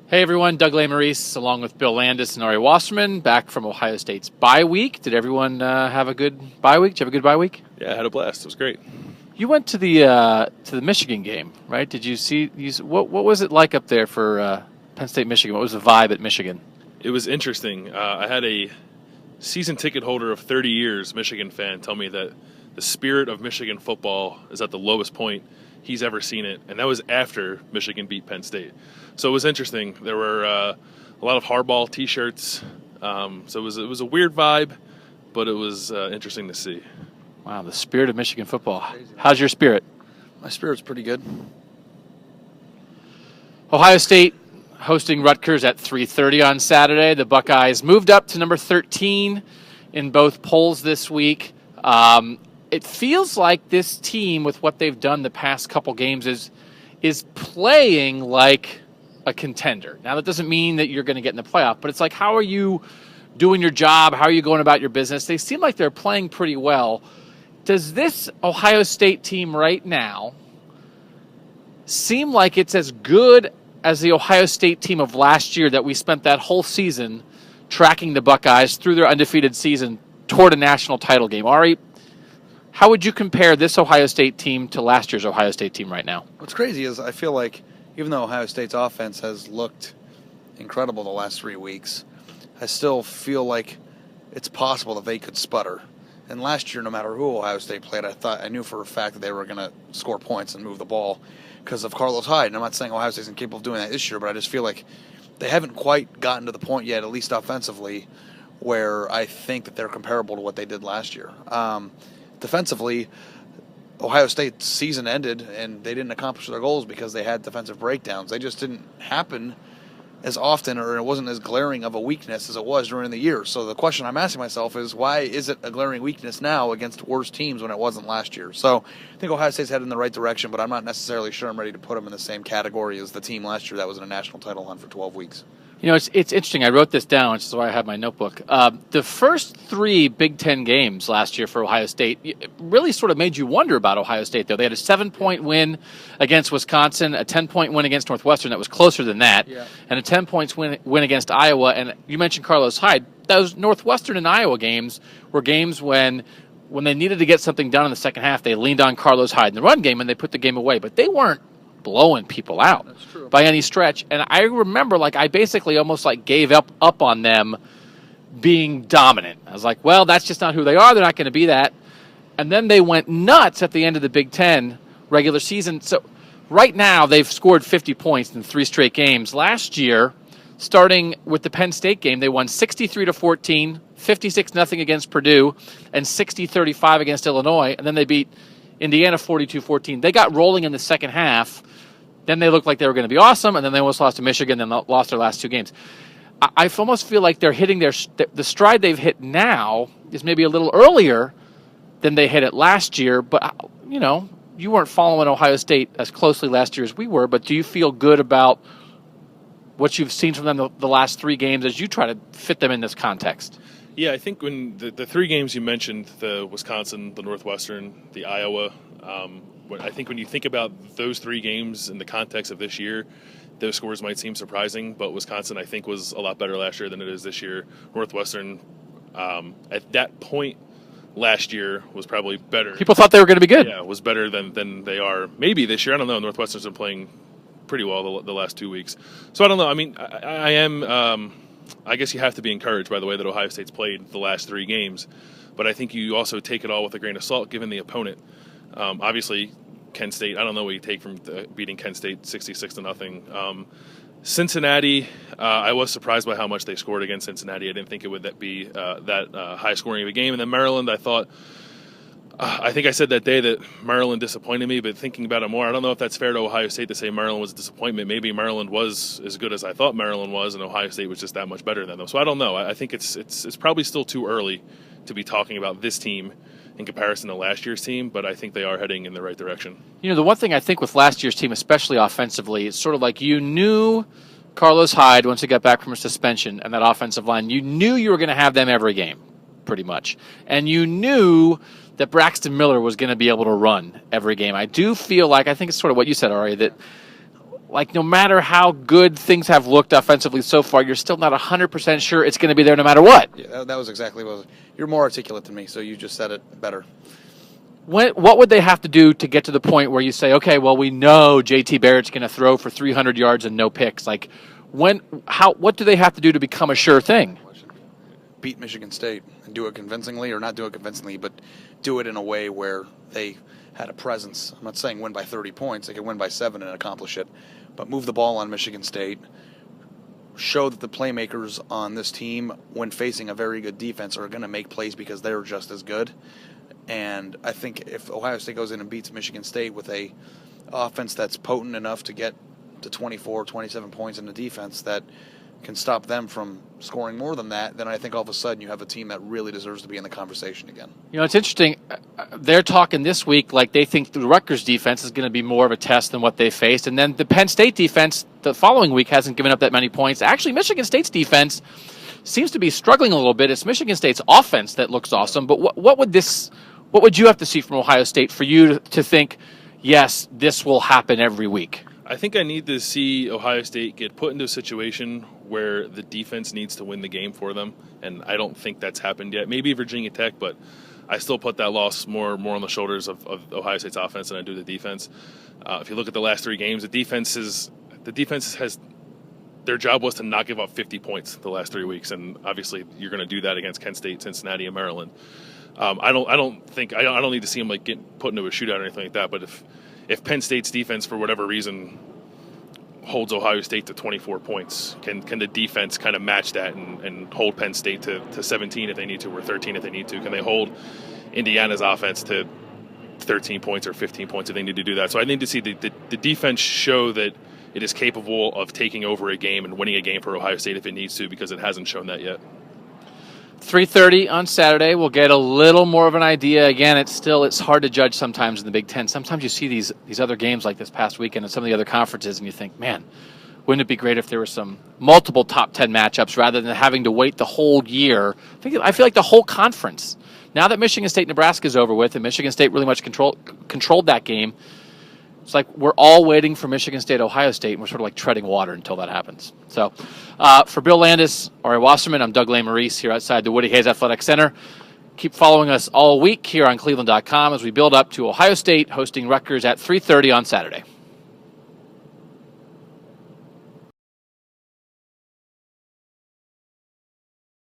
Hey everyone, Doug Maurice along with Bill Landis and Ari Wasserman back from Ohio State's bye week. Did everyone have a good bye week? Did you have a good bye week? Yeah, I had a blast. It was great. You went to the Michigan game, right? Did you see? What was it like up there for Penn State, Michigan? What was the vibe at Michigan? It was interesting. I had a season ticket holder of 30 years, Michigan fan, tell me that the spirit of Michigan football is at the lowest point he's ever seen it, and that was after Michigan beat Penn State. So it was interesting. There were a lot of Harbaugh T-shirts, so it was a weird vibe, but it was interesting to see. Wow, the spirit of Michigan football. How's your spirit? My spirit's pretty good. Ohio State hosting Rutgers at 3:30 on Saturday. The Buckeyes moved up to number 13 in both polls this week. It feels like this team, with what they've done the past couple games, is playing like a contender. Now, that doesn't mean that you're going to get in the playoff, but it's like, how are you doing your job? How are you going about your business? They seem like they're playing pretty well. Does this Ohio State team right now seem like it's as good as the Ohio State team of last year that we spent that whole season tracking the Buckeyes through their undefeated season toward a national title game? Ari, how would you compare this Ohio State team to last year's Ohio State team right now? What's crazy is I feel like even though Ohio State's offense has looked incredible the last 3 weeks, I still feel like it's possible that they could sputter. And last year, no matter who Ohio State played, I knew for a fact that they were going to score points and move the ball because of Carlos Hyde. And I'm not saying Ohio State's incapable of doing that this year, but I just feel like they haven't quite gotten to the point yet, at least offensively, where I think that they're comparable to what they did last year. Defensively, Ohio State's season ended, and they didn't accomplish their goals because they had defensive breakdowns. They just didn't happen as often, or it wasn't as glaring of a weakness as it was during the year. So the question I'm asking myself is, why is it a glaring weakness now against worse teams when it wasn't last year? So I think Ohio State's headed in the right direction, but I'm not necessarily sure I'm ready to put them in the same category as the team last year that was in a national title hunt for 12 weeks. You know, it's interesting. I wrote this down, which is why I have my notebook. The first 3 Big Ten games last year for Ohio State really sort of made you wonder about Ohio State, though. They had a 7-point win against Wisconsin, a 10-point win against Northwestern that was closer than that, and a 10-point win against Iowa. And you mentioned Carlos Hyde. Those Northwestern and Iowa games were games when they needed to get something done in the second half, they leaned on Carlos Hyde in the run game, and they put the game away. But they weren't blowing people out by any stretch. And I remember, I basically almost gave up on them being dominant. I was like, well, that's just not who they are. They're not going to be that. And then they went nuts at the end of the Big Ten regular season. So right now they've scored 50 points in 3 straight games. Last year, starting with the Penn State game, they won 63-14, 56-0 against Purdue, and 60-35 against Illinois. And then they beat Indiana 42-14. They got rolling in the second half. Then they looked like they were going to be awesome, and then they almost lost to Michigan, and lost their last 2 games. I almost feel like they're hitting the stride they've hit now is maybe a little earlier than they hit it last year. But, you weren't following Ohio State as closely last year as we were, but do you feel good about what you've seen from them the last 3 games as you try to fit them in this context? Yeah, I think when the 3 games you mentioned, the Wisconsin, the Northwestern, the Iowa, I think when you think about those 3 games in the context of this year, those scores might seem surprising, but Wisconsin, I think, was a lot better last year than it is this year. Northwestern, at that point last year, was probably better. People thought they were going to be good. Yeah, was better than they are maybe this year. I don't know. Northwestern's been playing pretty well the last 2 weeks. So I don't know. I mean, I am I guess you have to be encouraged by the way that Ohio State's played the last 3 games, but I think you also take it all with a grain of salt given the opponent. Obviously, Kent State, I don't know what you take from beating Kent State 66-0. Cincinnati, I was surprised by how much they scored against Cincinnati. I didn't think it would be that high scoring of a game. And then Maryland, I think I said that day that Maryland disappointed me, but thinking about it more, I don't know if that's fair to Ohio State to say Maryland was a disappointment. Maybe Maryland was as good as I thought Maryland was, and Ohio State was just that much better than them. So I don't know. I think it's probably still too early to be talking about this team in comparison to last year's team, but I think they are heading in the right direction. The one thing I think with last year's team, especially offensively, it's sort of like you knew Carlos Hyde, once he got back from a suspension, and that offensive line, you knew you were going to have them every game, pretty much. And you knew that Braxton Miller was going to be able to run every game. I do feel like, I think it's sort of what you said, Ari, that like no matter how good things have looked offensively so far, you're still not 100% sure it's going to be there no matter what. Yeah, that was exactly what was. You're more articulate than me, so you just said it better. What would they have to do to get to the point where you say, okay, well, we know JT Barrett's going to throw for 300 yards and no picks? Like, what do they have to do to become a sure thing? Beat Michigan State and do it convincingly, or not do it convincingly, but do it in a way where they had a presence. I'm not saying win by 30 points. They could win by 7 and accomplish it. But move the ball on Michigan State. Show that the playmakers on this team, when facing a very good defense, are going to make plays because they're just as good. And I think if Ohio State goes in and beats Michigan State with a offense that's potent enough to get to 24, 27 points in the defense that can stop them from scoring more than that, then I think all of a sudden you have a team that really deserves to be in the conversation again. You know, it's interesting. They're talking this week like they think the Rutgers defense is going to be more of a test than what they faced. And then the Penn State defense the following week hasn't given up that many points. Actually, Michigan State's defense seems to be struggling a little bit. It's Michigan State's offense that looks awesome. But what would you have to see from Ohio State for you to think, yes, this will happen every week? I think I need to see Ohio State get put into a situation where the defense needs to win the game for them, and I don't think that's happened yet. Maybe Virginia Tech, but I still put that loss more on the shoulders of Ohio State's offense than I do the defense. If you look at the last 3 games, the defense has their job was to not give up 50 points the last 3 weeks, and obviously you're going to do that against Kent State, Cincinnati, and Maryland. I don't need to see them like get put into a shootout or anything like that. But if Penn State's defense for whatever reason holds Ohio State to 24 points, can the defense kind of match that and hold Penn State to 17 if they need to, or 13 if they need to? Can they hold Indiana's offense to 13 points or 15 points if they need to do that? So I need to see the defense show that it is capable of taking over a game and winning a game for Ohio State if it needs to, because it hasn't shown that yet. 3:30 on Saturday. We'll get a little more of an idea. Again, it's hard to judge sometimes in the Big Ten. Sometimes you see these other games like this past weekend and some of the other conferences, and you think, man, wouldn't it be great if there were some multiple top 10 matchups rather than having to wait the whole year? I feel like the whole conference. Now that Michigan State Nebraska is over with, and Michigan State really much controlled that game, it's like we're all waiting for Michigan State, Ohio State, and we're sort of like treading water until that happens. So for Bill Landis, Ari Wasserman, I'm Doug Lesmerises here outside the Woody Hayes Athletic Center. Keep following us all week here on cleveland.com as we build up to Ohio State hosting Rutgers at 3:30 on Saturday.